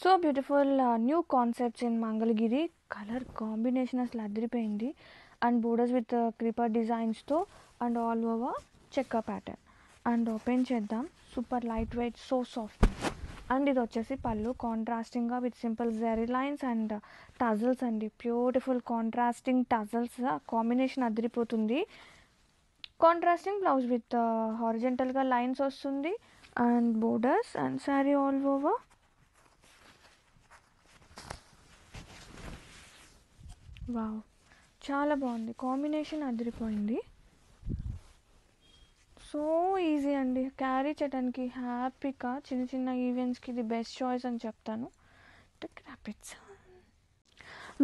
So beautiful new concepts in Mangalagiri. Colour combination అసలు అదిరిపోయింది. And borders with creeper డిజైన్స్తో and all over check pattern. And open చేద్దాం. Super light weight, so soft. And ఇది వచ్చేసి పళ్ళు కాంట్రాస్టింగ్గా with simple zari lines and tassels అండి. Beautiful contrasting tassels combination అదిరిపోతుంది. కాంట్రాస్టింగ్ బ్లౌజ్ విత్ హారిజెంటల్గా లైన్స్ వస్తుంది and borders and sari all over. Wow, చాలా బాగుంది. కాంబినేషన్ అదిరిపోయింది. సో ఈజీ అండి, క్యారీ చేయడానికి హ్యాపీగా చిన్న చిన్న ఈవెంట్స్కి ఇది బెస్ట్ చాయిస్ అని చెప్తాను.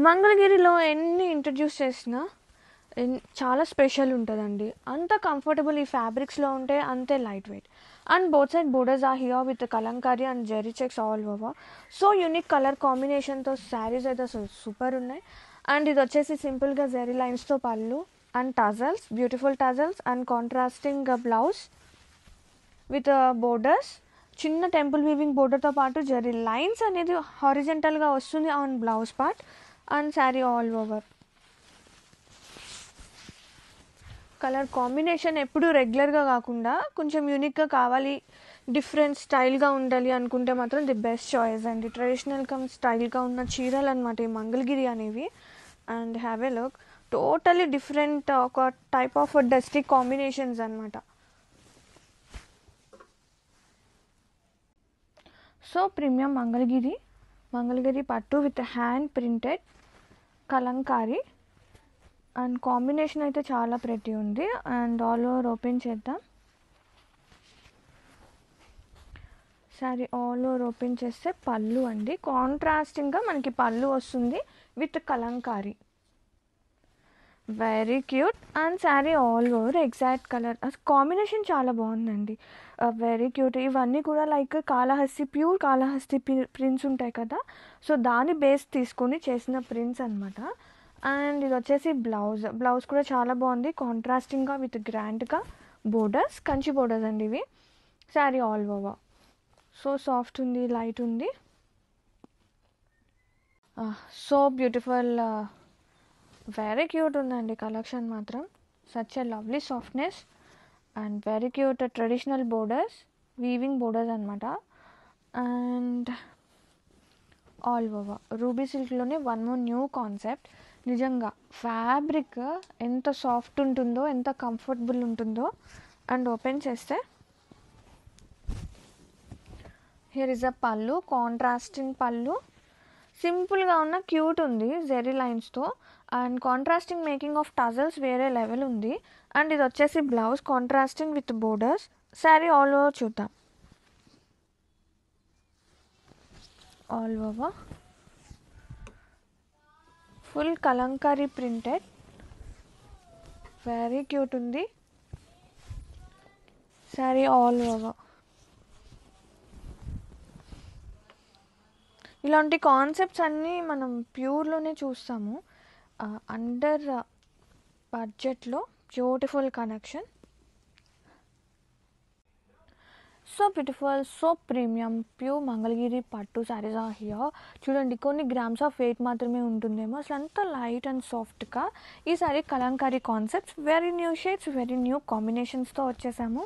మంగళగిరిలో ఎన్ని ఇంట్రడ్యూస్ చేసినా చాలా స్పెషల్ ఉంటుందండి. అంత కంఫర్టబుల్ ఈ ఫ్యాబ్రిక్స్లో ఉంటే అంతే light weight. And both side borders are here with kalamkari and zari checks all over. So unique colour కాంబినేషన్తో శారీస్ అయితే అసలు సూపర్ ఉన్నాయి. అండ్ ఇది వచ్చేసి సింపుల్గా జెరీ లైన్స్తో పళ్ళు and tassels, beautiful tassels and contrasting blouse with borders. చిన్న టెంపుల్ వీవింగ్ బోర్డర్తో పాటు జెరీ లైన్స్ అనేది హారిజెంటల్గా వస్తుంది on blouse part and sari all over. Colour combination ఎప్పుడు రెగ్యులర్గా కాకుండా కొంచెం యూనిక్గా కావాలి, డిఫరెంట్ స్టైల్గా ఉండాలి అనుకుంటే మాత్రం ది బెస్ట్ చాయిస్ అండి. ట్రెడిషనల్ కమ్ స్టైల్గా ఉన్న చీరలు అనమాట ఈ మంగళగిరి అనేవి. And have a look, totally different ఒక టైప్ ఆఫ్ డస్టీ కాంబినేషన్స్ అనమాట. So premium Mangalagiri pattu with hand printed Kalamkari and combination అయితే చాలా ప్రెటీ ఉంది. అండ్ ఆల్ ఓవర్ ఓపెన్ చేద్దాం. శారీ ఆల్ ఓవర్ ఓపెన్ చేస్తే పళ్ళు అండి, కాంట్రాస్టింగ్గా మనకి పళ్ళు వస్తుంది with Kalamkari. Very cute. And sari all over exact colour combination చాలా బాగుందండి. Very cute. ఇవన్నీ కూడా like Kalahasti, pure Kalahasti prints ఉంటాయి కదా, సో దాని బేస్ తీసుకొని చేసిన ప్రింట్స్ అనమాట. అండ్ ఇది వచ్చేసి బ్లౌజ్ కూడా చాలా బాగుంది, కాంట్రాస్టింగ్గా విత్ గ్రాండ్గా బోర్డర్స్, కంచి బోర్డర్స్ అండి ఇవి. Sari all over so soft ఉంది, లైట్ ఉంది. సో బ్యూటిఫుల్, వెరీ క్యూట్ ఉందండి కలెక్షన్ మాత్రం. Such a lovely softness and very cute traditional borders, weaving borders అనమాట. అండ్ ఆల్ ఓవర్ రూబీ సిల్క్లోనే వన్ మోర్ న్యూ కాన్సెప్ట్. నిజంగా fabric ఎంత సాఫ్ట్ ఉంటుందో, ఎంత కంఫర్టబుల్ ఉంటుందో. అండ్ ఓపెన్ చేస్తే here is a pallu, contrasting pallu, సింపుల్గా ఉన్న క్యూట్ ఉంది zari లైన్స్తో. And contrasting making of tassels వేరే లెవెల్ ఉంది. అండ్ ఇది వచ్చేసి blouse contrasting with borders. Sari all over చూద్దాం. All over full Kalamkari printed, very cute ఉంది. శారీ ఆల్ ఓవర్ ఇలాంటి కాన్సెప్ట్స్ అన్నీ మనం ప్యూర్లోనే చూస్తాము. అండర్ బడ్జెట్లో beautiful connection. So beautiful, so premium pure Mangalagiri pattu saris are here. చూడండి, కొన్ని గ్రామ్స్ ఆఫ్ వెయిట్ మాత్రమే ఉంటుందేమో, అసలు అంతా లైట్ అండ్ సాఫ్ట్గా. ఈ సారీ Kalamkari concepts, very new shades, very new కాంబినేషన్స్తో వచ్చేసాము.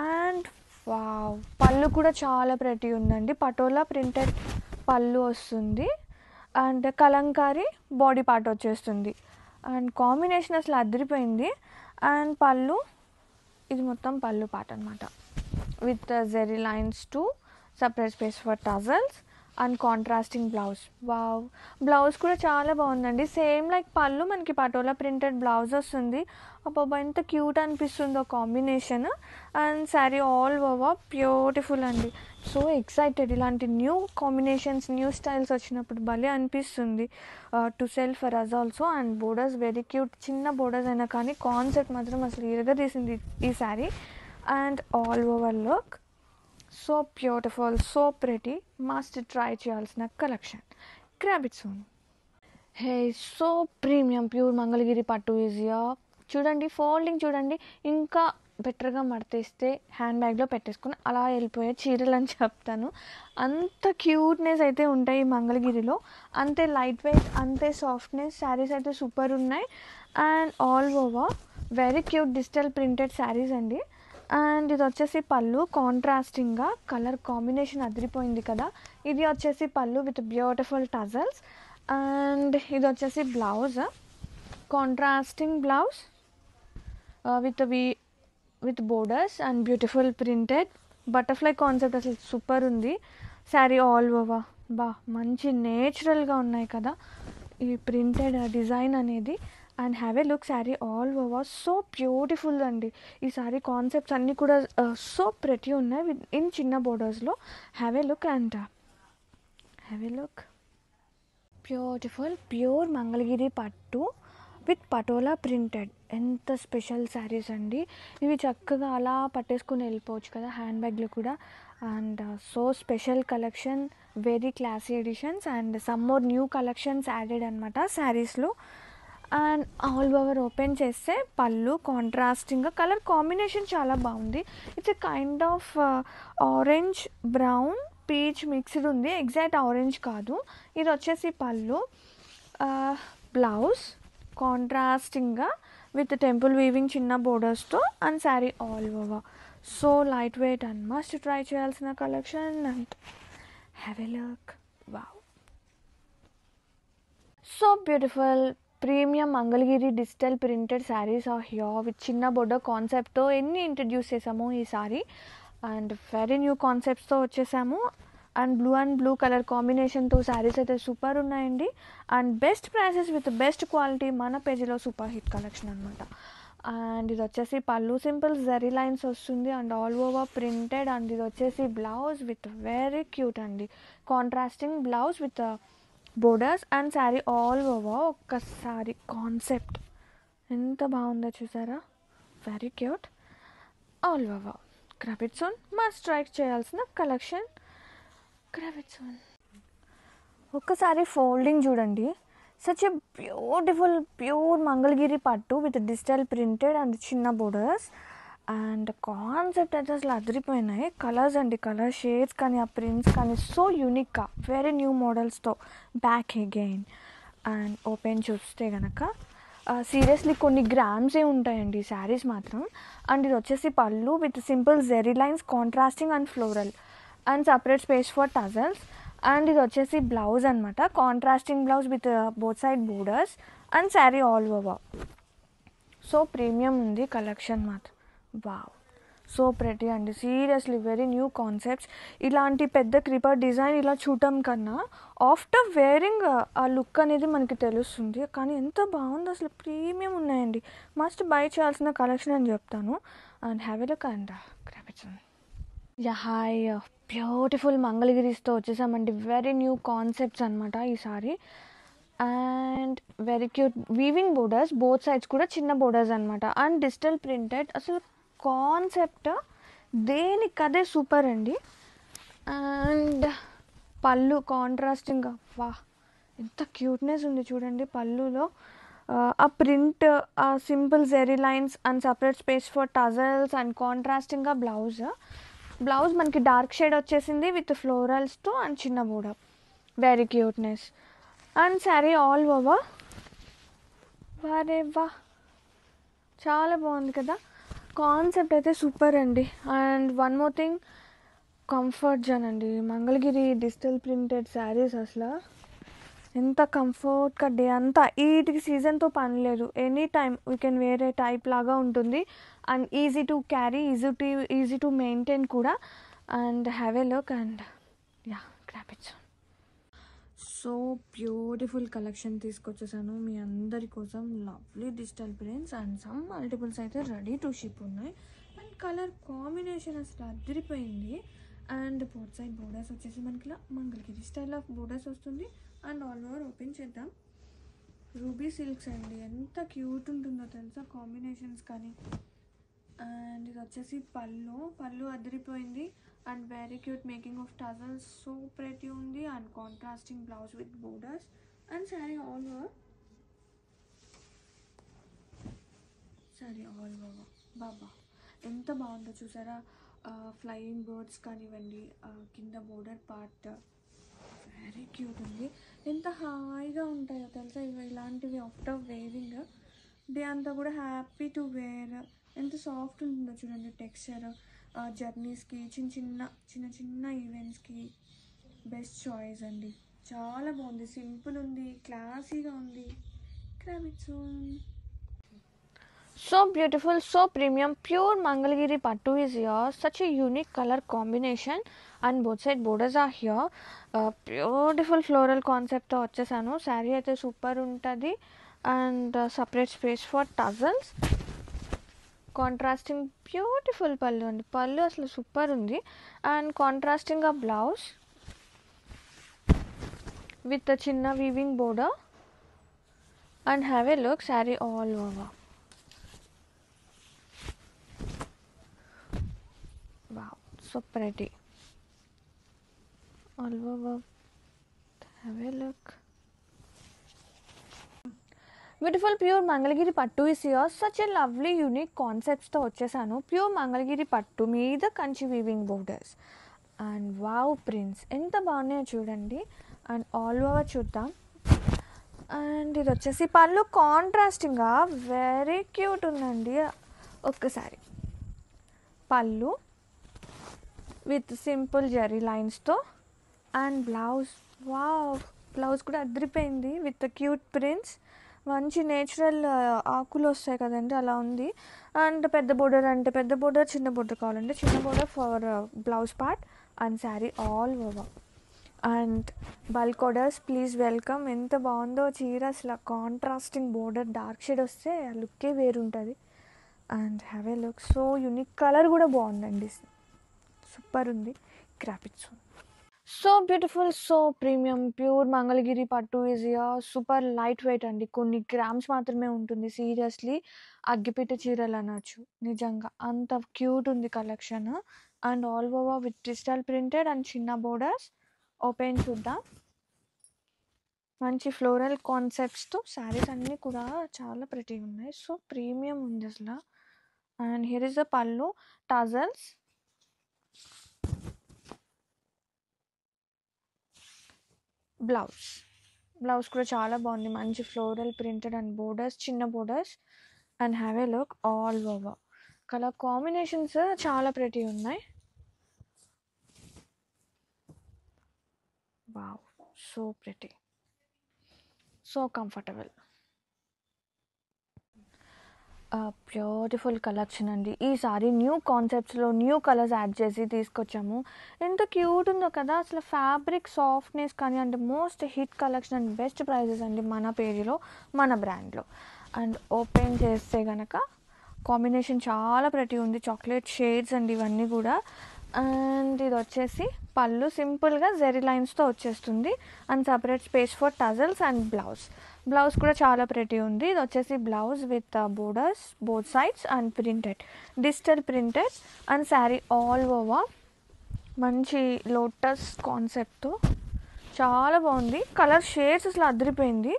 అండ్ వావ్, పళ్ళు కూడా చాలా ప్రెటీ ఉందండి. పటోలా ప్రింటెడ్ పళ్ళు వస్తుంది అండ్ కలంకారీ బాడీ పార్ట్ వచ్చేస్తుంది. అండ్ కాంబినేషన్ అసలు అదిరిపోయింది. అండ్ పళ్ళు, ఇది మొత్తం పళ్ళు పార్ట్ అనమాట with zari lines to separate space for tassels and contrasting blouse. Wow, blouse కూడా చాలా బాగుందండి. సేమ్ లైక్ పళ్ళు మనకి పటోలా ప్రింటెడ్ బ్లౌజ్ వస్తుంది. అబ్బాబా ఎంత క్యూట్ అనిపిస్తుందో combination. And sari all over beautiful అండి. సో ఎక్సైటెడ్, ఇలాంటి న్యూ కాంబినేషన్స్, న్యూ స్టైల్స్ వచ్చినప్పుడు భలే అనిపిస్తుంది to sell for us also. And borders very cute, చిన్న బోర్డర్స్ అయినా కానీ కాన్సెప్ట్ మాత్రం అసలు ఇరగదీసింది ఈ sari. And all over look so beautiful, so pretty, must try చేయాల్సిన collection. Grab it soon. Hey, so premium pure Mangalagiri pattu is here. చూడండి, folding చూడండి, ఇంకా బెటర్గా మడతేస్తే హ్యాండ్ బ్యాగ్లో పెట్టేసుకుని అలా వెళ్ళిపోయే చీరలు అని చెప్తాను. అంత క్యూట్నెస్ అయితే ఉంటాయి మంగళగిరిలో, అంతే లైట్ వెయిట్, అంతే సాఫ్ట్నెస్. శారీస్ అయితే సూపర్ ఉన్నాయి and all over very cute digital printed saris అండి. అండ్ ఇది వచ్చేసి పళ్ళు, కాంట్రాస్టింగ్గా కలర్ కాంబినేషన్ అదిరిపోయింది కదా. ఇది వచ్చేసి పళ్ళు విత్ బ్యూటిఫుల్ టజల్స్. అండ్ ఇది వచ్చేసి blouse, contrasting blouse with borders and beautiful printed butterfly concept. అసలు సూపర్ ఉంది శారీ ఆల్ ఓవర్. మంచి నేచురల్గా ఉన్నాయి కదా ఈ ప్రింటెడ్ డిజైన్ అనేది. And have a look sari all over so beautiful అండి. ఈ శారీ కాన్సెప్ట్స్ అన్నీ కూడా సో ప్రెటీ ఉన్నాయి ఇన్ చిన్న బోర్డర్స్లో. Have a look and have a look. Beautiful pure Mangalagiri pattu with patola printed. ఎంత స్పెషల్ శారీస్ అండి ఇవి. చక్కగా అలా పట్టేసుకుని వెళ్ళిపోవచ్చు కదా హ్యాండ్ బ్యాగ్లో కూడా. And so special collection, very classy editions and some more new collections added అనమాట శారీస్లో. అండ్ ఆల్ ఓవర్ ఓపెన్ చేస్తే పళ్ళు కాంట్రాస్టింగ్గా కలర్ కాంబినేషన్ చాలా బాగుంది. It's a kind of orange brown peach mixed ఉంది, ఎగ్జాక్ట్ ఆరెంజ్ కాదు. ఇది వచ్చేసి పళ్ళు, బ్లౌజ్ కాంట్రాస్టింగ్గా విత్ టెంపుల్ వీవింగ్ చిన్న బోర్డర్స్తో and sari all over so light weight and must try చేయాల్సిన collection. And have a look. Wow, so beautiful premium Mangalagiri digital printed saris are here with చిన్న border కాన్సెప్ట్తో ఎన్ని ఇంట్రడ్యూస్ చేసాము ఈ సారీ. అండ్ వెరీ న్యూ కాన్సెప్ట్స్తో వచ్చేసాము. అండ్ బ్లూ కలర్ కాంబినేషన్తో శారీస్ అయితే సూపర్ ఉన్నాయండి. And best prices with best quality మన పేజీలో సూపర్ హిట్ కలెక్షన్ అనమాట. అండ్ ఇది వచ్చేసి పళ్ళు సింపుల్ జరీ లైన్స్ వస్తుంది and all over printed. And ఇది వచ్చేసి బ్లౌజ్ విత్ వెరీ క్యూట్ అండి, contrasting blouse with borders and sari all over. ఒక్కసారి కాన్సెప్ట్ ఎంత బాగుందో చూసారా, very cute all over. Grab it soon, must try చేయాల్సిన కలెక్షన్. Grab it soon. ఒక్కసారి ఫోల్డింగ్ చూడండి, such a beautiful pure Mangalagiri pattu with digital printed and చిన్న borders. And concept అయితే అసలు అదిరిపోయినాయి. కలర్స్ అండి, కలర్ షేడ్స్ కానీ ఆ ప్రింట్స్ కానీ సో యూనిక్గా వెరీ న్యూ మోడల్స్తో బ్యాక్ అగైన్. అండ్ ఓపెన్ చూస్తే కనుక సీరియస్లీ కొన్ని గ్రామ్సే ఉంటాయండి శారీస్ మాత్రం. అండ్ ఇది వచ్చేసి పళ్ళు with simple zari lines contrasting and floral and separate space for tassels. And ఇది వచ్చేసి బ్లౌజ్ అనమాట, contrasting blouse with both side borders and sari all over. So premium ఉంది కలెక్షన్ మాత్రం. వావ్, సో ప్రెటీ అండి, సీరియస్లీ వెరీ న్యూ కాన్సెప్ట్స్. ఇలాంటి పెద్ద creeper design ఇలా చూడటం కన్నా ఆఫ్టర్ వేరింగ్ ఆ లుక్ అనేది మనకి తెలుస్తుంది. కానీ ఎంత బాగుందో అసలు, ప్రీమియం ఉన్నాయండి, మస్ట్ బై చేయాల్సిన కలెక్షన్ అని చెప్తాను. And have a look and grab it. Hi, beautiful మంగళగిరిస్తో వచ్చేసామండి. వెరీ న్యూ కాన్సెప్ట్స్ అనమాట ఈసారి. And very cute weaving borders, both sides కూడా చిన్న బోర్డర్స్ అనమాట. అండ్ డిజిటల్ ప్రింటెడ్, అసలు కాన్సెప్ట్ దేనికదే సూపర్ అండి. అండ్ పళ్ళు కాంట్రాస్టింగ్గా, ఎంత క్యూట్నెస్ ఉంది చూడండి పళ్ళులో. ఆ ప్రింట్, ఆ simple zari lines and separate space for tassels and కాంట్రాస్టింగ్గా బ్లౌజ్ మనకి డార్క్ షేడ్ వచ్చేసింది విత్ ఫ్లోరల్స్తో అండ్ చిన్న border, very cuteness. And sari all over. చాలా బాగుంది కదా, కాన్సెప్ట్ అయితే సూపర్ అండి. And one more thing, comfort zone అండి మంగళగిరి డిజిటల్ ప్రింటెడ్ శారీస్. అసలు ఎంత కంఫర్ట్గా డే అంతా, వీటికి సీజన్తో పని లేదు, ఎనీ టైమ్ వీ కెన్ వేరే టైప్ లాగా ఉంటుంది. And easy to carry, easy to maintain కూడా. And have a look and grab it. So beautiful collection తీసుకొచ్చేసాను మీ అందరి కోసం. Lovely digital prints and some multiples అయితే రెడీ టు షిప్ ఉన్నాయి. అండ్ కలర్ కాంబినేషన్ అసలు అదిరిపోయింది. అండ్ బోత్ సైడ్ బోర్డర్స్ వచ్చేసి మనకి ఇలా మంగళగిరి స్టైల్ ఆఫ్ బోర్డర్స్ వస్తుంది. అండ్ ఆల్ ఓవర్ ఓపెన్ చేద్దాం. రూబీ సిల్క్స్ అండి, ఎంత క్యూట్ ఉంటుందో తెలుసా కాంబినేషన్స్ కానీ. అండ్ ఇది వచ్చేసి పళ్ళు అదిరిపోయింది. And very cute making of tassels, so pretty ఉంది. And contrasting blouse with borders and sari all over. బాబా ఎంత బాగుందో చూసారా, ఫ్లయింగ్ బర్డ్స్ కానివ్వండి, కింద బోర్డర్ పార్ట్ వెరీ క్యూట్ ఉంది. ఎంత హాయిగా ఉంటాయో తెలుసా ఇలాంటివి ఆఫ్టర్ వేరింగ్ డే అంతా కూడా హ్యాపీ టు వేర్. ఎంత సాఫ్ట్ ఉంటుందో చూడండి టెక్స్చర్. జర్నీస్కి చిన్న చిన్న ఈవెంట్స్కి బెస్ట్ చాయిస్ అండి. చాలా బాగుంది, సింపుల్ ఉంది, క్లాసీగా ఉంది. So beautiful, so premium, pure Mangalgiri Pattu is here. Such a unique color combination and both side borders are here. Beautiful floral concept తో వచ్చేసాను. శారీ అయితే సూపర్ ఉంటుంది and separate space for tassels. Contrasting beautiful పళ్ళు అండి, పళ్ళు అసలు super ఉంది. And contrasting ఆ బ్లౌజ్ విత్ చిన్న weaving border. And have a look, saree all over. Wow, so pretty. All over. Have a look. Beautiful pure Mangalgiri Pattu is here. Such a lovely unique concepts తో వచ్చేసాను. Pure Mangalagiri pattu మీద Kanchi weaving borders and wow prints ఎంత బాగున్నాయో చూడండి. And all over చూద్దాం. And ఇది వచ్చేసి పళ్ళు కాంట్రాస్టింగ్గా వెరీ క్యూట్ ఉందండి. ఒక్కసారి పళ్ళు విత్ సింపుల్ జరీ లైన్స్తో అండ్ బ్లౌజ్, వావ్ బ్లౌజ్ కూడా అదిరిపోయింది విత్ క్యూట్ ప్రింట్స్. మంచి నేచురల్ ఆకులు వస్తాయి కదండి అలా ఉంది. అండ్ పెద్ద బోర్డర్ అంటే పెద్ద బోర్డర్, చిన్న బోర్డర్ కావాలంటే చిన్న border for blouse part and sari all over. And bulk orders please welcome. ఎంత బాగుందో చీర, అసలు కాంట్రాస్టింగ్ బోర్డర్ డార్క్ షేడ్ వస్తే ఆ లుక్కే వేరుంటుంది. And have a look, so unique colour కూడా బాగుందండి, సూపర్ ఉంది. క్రాపిట్స్ so beautiful, so premium pure Mangalagiri pattu is super light wait అండి. కొన్ని గ్రామ్స్ మాత్రమే ఉంటుంది. సీరియస్లీ అగ్గిపెట్ట చీరలు అనొచ్చు, నిజంగా అంత క్యూట్ ఉంది collection. And all over with digital printed and చిన్న బోర్డర్స్. ఓపెన్ చూద్దాం. మంచి ఫ్లోరల్ కాన్సెప్ట్స్తో శారీస్ అన్నీ కూడా చాలా ప్రిటీ ఉన్నాయి. సో ప్రీమియం ఉంది అసలు. అండ్ హియర్ ఇస్ ద పళ్ళు, టజల్స్, బ్లౌజ్ కూడా చాలా బాగుంది. మంచి ఫ్లోరల్ ప్రింటెడ్ అండ్ బోర్డర్స్, చిన్న borders. And have a look all over. Colour combinations చాలా ప్రిటీ ఉన్నాయి. Wow, so pretty, so comfortable. Beautiful collection అండి. ఈసారి న్యూ కాన్సెప్ట్స్లో న్యూ కలర్స్ యాడ్ చేసి తీసుకొచ్చాము. ఎంత క్యూట్ ఉందో కదా అసలు. ఫ్యాబ్రిక్ సాఫ్ట్నెస్ కానీ అంటే most hit collection and best prices అండి మన పేరులో, మన బ్రాండ్లో. అండ్ ఓపెన్ చేస్తే కనుక కాంబినేషన్ చాలా ప్రతి ఉంది. చాక్లెట్ షేడ్స్ అండి ఇవన్నీ కూడా. అండ్ ఇది వచ్చేసి పళ్ళు సింపుల్గా జెరీ లైన్స్తో వచ్చేస్తుంది. And separate space for tassels and blouse కూడా చాలా ప్రెటీ ఉంది. ఇది వచ్చేసి blouse with borders both sides and printed, digital printed. And sari all over మంచి లోటస్ కాన్సెప్ట్తో చాలా బాగుంది. కలర్ షేడ్స్ అసలు అదిరిపోయింది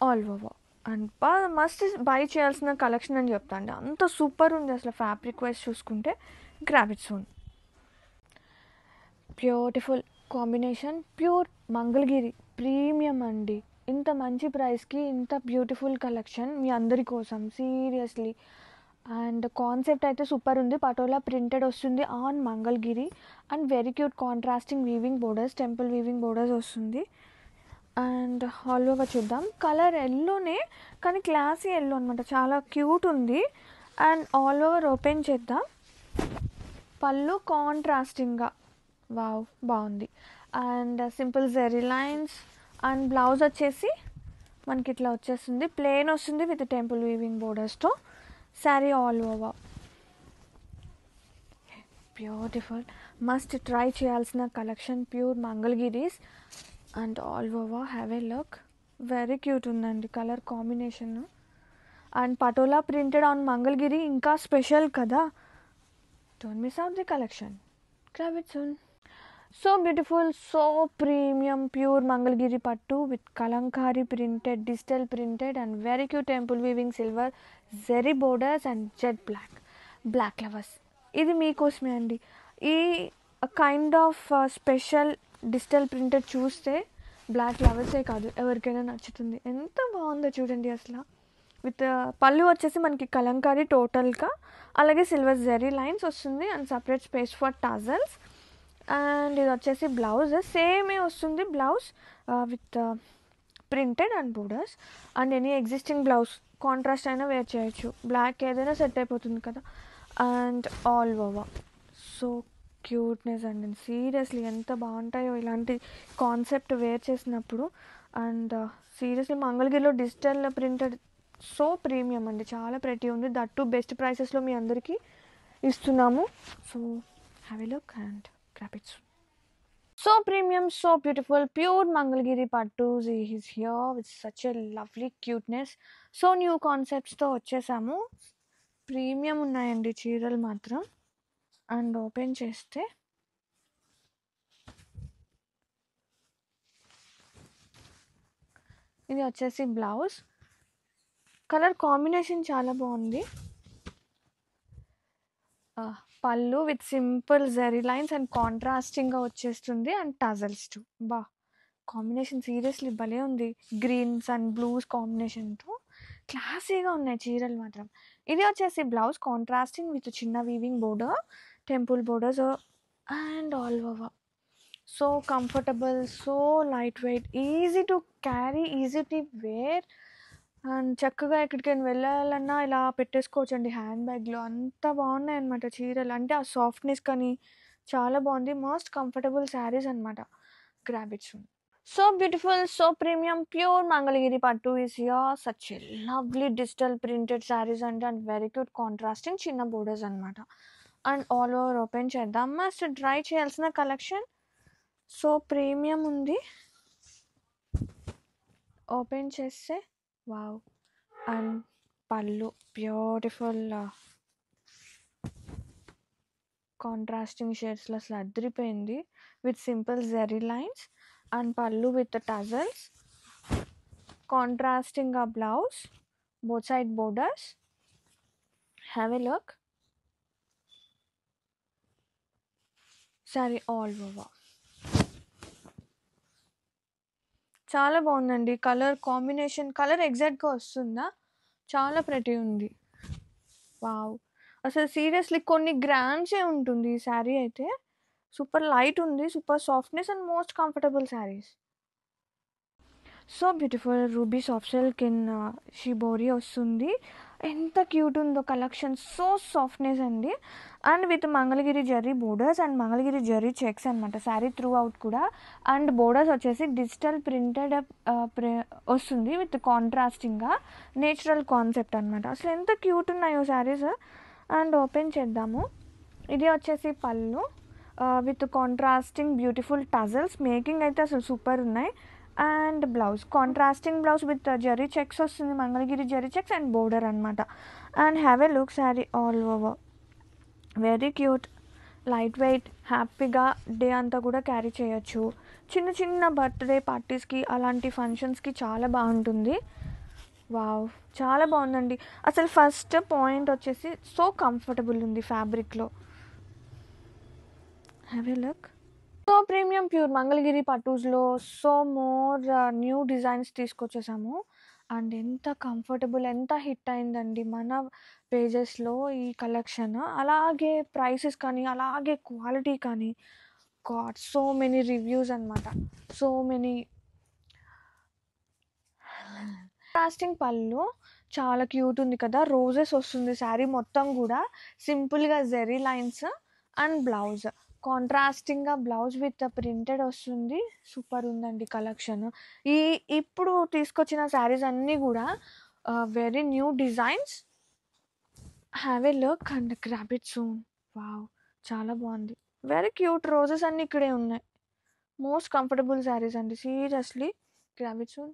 all over. And must by చేయాల్సిన కలెక్షన్ అని చెప్తా అండి, అంత సూపర్ ఉంది అసలు. ఫ్యాబ్రిక్ వైజ్ చూసుకుంటే grab it soon. Beautiful combination, pure Mangalagiri premium అండి. ఇంత మంచి ప్రైస్కి ఇంత బ్యూటిఫుల్ కలెక్షన్ మీ అందరి కోసం సీరియస్లీ. అండ్ కాన్సెప్ట్ అయితే సూపర్ ఉంది. పటోలా ప్రింటెడ్ వస్తుంది on Mangalagiri and very cute contrasting weaving borders, temple weaving borders వస్తుంది. అండ్ ఆల్ ఓవర్ చూద్దాం. కలర్ ఎల్లోనే కానీ క్లాసీ ఎల్లో అనమాట, చాలా క్యూట్ ఉంది. అండ్ ఆల్ ఓవర్ ఓపెన్ చేద్దాం. పళ్ళు కాంట్రాస్టింగ్గా వావ్ బాగుంది. And simple zari lines. And blouse వచ్చేసి మనకి ఇట్లా వచ్చేస్తుంది, ప్లెయిన్ వస్తుంది విత్ టెంపుల్ వీవింగ్ బోర్డర్స్తో. Sari all over beautiful, must try చేయాల్సిన collection pure Mangalagiris. And all over have a look, very cute ఉందండి colour combination. And patola printed on Mangalagiri ఇంకా స్పెషల్ కదా. Don't miss out the collection, grab it soon. So beautiful, so premium, pure Mangalgiri Pattu with Kalankari printed, digital printed and very cute temple weaving silver zeri borders and jet black. Black flowers. ఇది మీకోసమే అండి. ఈ kind of special digital printed చూస్తే black ఫ్లవర్సే కాదు ఎవరికైనా నచ్చుతుంది. ఎంత బాగుందో చూడండి అసలు. విత్ పళ్ళు వచ్చేసి మనకి కలంకారీ టోటల్గా, అలాగే సిల్వర్ జెరీ లైన్స్ వస్తుంది and separate space for tassels. And ఇది వచ్చేసి బ్లౌజ్ సేమే వస్తుంది, blouse with printed and borders. And any existing blouse contrast అయినా వేర్ చేయొచ్చు, బ్లాక్ ఏదైనా సెట్ అయిపోతుంది కదా. And all over so cuteness అండి, సీరియస్లీ ఎంత బాగుంటాయో ఇలాంటి కాన్సెప్ట్ వేర్ చేసినప్పుడు. అండ్ సీరియస్లీ మంగళగిరిలో డిజిటల్ ప్రింటెడ్ సో ప్రీమియం అండి, చాలా ప్రెటీ ఉంది. దట్ టు బెస్ట్ ప్రైసెస్లో మీ అందరికీ ఇస్తున్నాము. So have a look and grab it. So premium, so beautiful, pure Mangalgiri pattus is here with such a lovely cuteness. So new concepts తో వచ్చేసాము. Premium ఉన్నాయండి చీరలు మాత్రం. అండ్ ఓపెన్ చేస్తే ఇది వచ్చేసి బ్లౌజ్. కలర్ కాంబినేషన్ చాలా బాగుంది. Pallu with simple zari lines and కాంట్రాస్టింగ్గా వచ్చేస్తుంది అండ్ టజల్స్ టు. బా కాంబినేషన్ సీరియస్లీ భలే ఉంది. గ్రీన్స్ అండ్ బ్లూస్ కాంబినేషన్తో క్లాసీగా ఉన్నాయి చీరలు మాత్రం. ఇది వచ్చేసి బ్లౌజ్ కాంట్రాస్టింగ్ విత్ చిన్న weaving border, temple borders and all over. So comfortable, so light weight, easy to carry, easy to wear. And చక్కగా ఎక్కడికైనా వెళ్ళాలన్నా ఇలా పెట్టేసుకోవచ్చు అండి హ్యాండ్ బ్యాగ్లో. అంత బాగున్నాయి అనమాట చీరలు. అంటే ఆ సాఫ్ట్నెస్ కానీ చాలా బాగుంది. మోస్ట్ కంఫర్టబుల్ శారీస్ అనమాట. Grab it soon. So beautiful, so premium, pure Mangalgiri Pattu is here. Such a lovely digital printed sarees and very cute contrasting chinna borders anamata. And all over open cheddam must dry cheyalsina collection. So premium undi. Open cheste wow. And pallu beautiful contrasting shades la adripoyindi with simple zari lines. And pallu with the tassels, contrasting a blouse, both side borders. Have a look. Saree all over. చాలా బాగుందండి. Colour combination, colour ఎగ్జాక్ట్గా వస్తుందా, చాలా pretty ఉంది. Wow, అసలు seriously కొన్ని గ్రామ్సే ఉంటుంది ఈ శారీ అయితే. సూపర్ లైట్ ఉంది, super softness and most comfortable saris. So beautiful ruby soft silk in shibori వస్తుంది. ఎంత క్యూట్ ఉందో కలెక్షన్, సో సాఫ్ట్నెస్ అండి. And with Mangalagiri zari borders and Mangalagiri zari checks అనమాట శారీ త్రూ అవుట్ కూడా. అండ్ బోర్డర్స్ వచ్చేసి డిజిటల్ ప్రింటెడ్ వస్తుంది విత్ కాంట్రాస్టింగ్గా నేచురల్ కాన్సెప్ట్ అనమాట. అసలు ఎంత క్యూట్ ఉన్నాయో శారీస్. అండ్ ఓపెన్ చేద్దాము. ఇది వచ్చేసి పళ్ళు with contrasting beautiful tassels, making అయితే అసలు సూపర్ ఉన్నాయి. And blouse contrasting blouse with zari checks వస్తుంది, Mangalagiri zari checks and border అనమాట. And have a look sari all over. Very cute, light weight, హ్యాపీగా డే అంతా కూడా క్యారీ చేయొచ్చు. చిన్న చిన్న బర్త్డే పార్టీస్కి అలాంటి ఫంక్షన్స్కి చాలా బాగుంటుంది. వావ్, చాలా బాగుందండి. అసలు ఫస్ట్ పాయింట్ వచ్చేసి సో కంఫర్టబుల్ ఉంది ఫ్యాబ్రిక్లో. Have a look. So premium pure Mangalagiri పట్టూస్లో సో మోర్ న్యూ డిజైన్స్ తీసుకొచ్చేసాము. అండ్ ఎంత కంఫర్టబుల్, ఎంత హిట్ అయిందండి మన పేజెస్లో ఈ కలెక్షన్. అలాగే ప్రైసెస్ కానీ, అలాగే క్వాలిటీ కానీ, గాట్ సో మెనీ రివ్యూస్ అనమాట. సో మెనీ కాంట్రాస్టింగ్ పళ్ళు చాలా క్యూట్ ఉంది కదా, రోజెస్ వస్తుంది శారీ మొత్తం కూడా, సింపుల్గా జెరీ లైన్స్. అండ్ బ్లౌజ్ కాంట్రాస్టింగ్గా బ్లౌజ్ విత్ ప్రింటెడ్ వస్తుంది. సూపర్ ఉందండి కలెక్షన్. ఇప్పుడు తీసుకొచ్చిన శారీస్ అన్నీ కూడా very new designs. Have a look and grab it soon. Wow, చాలా బాగుంది. వెరీ క్యూట్ రోజెస్ అన్నీ ఇక్కడే ఉన్నాయి. మోస్ట్ కంఫర్టబుల్ శారీస్ అండి, సీరియస్లీ గ్రాబ్ ఇట్ సూన్.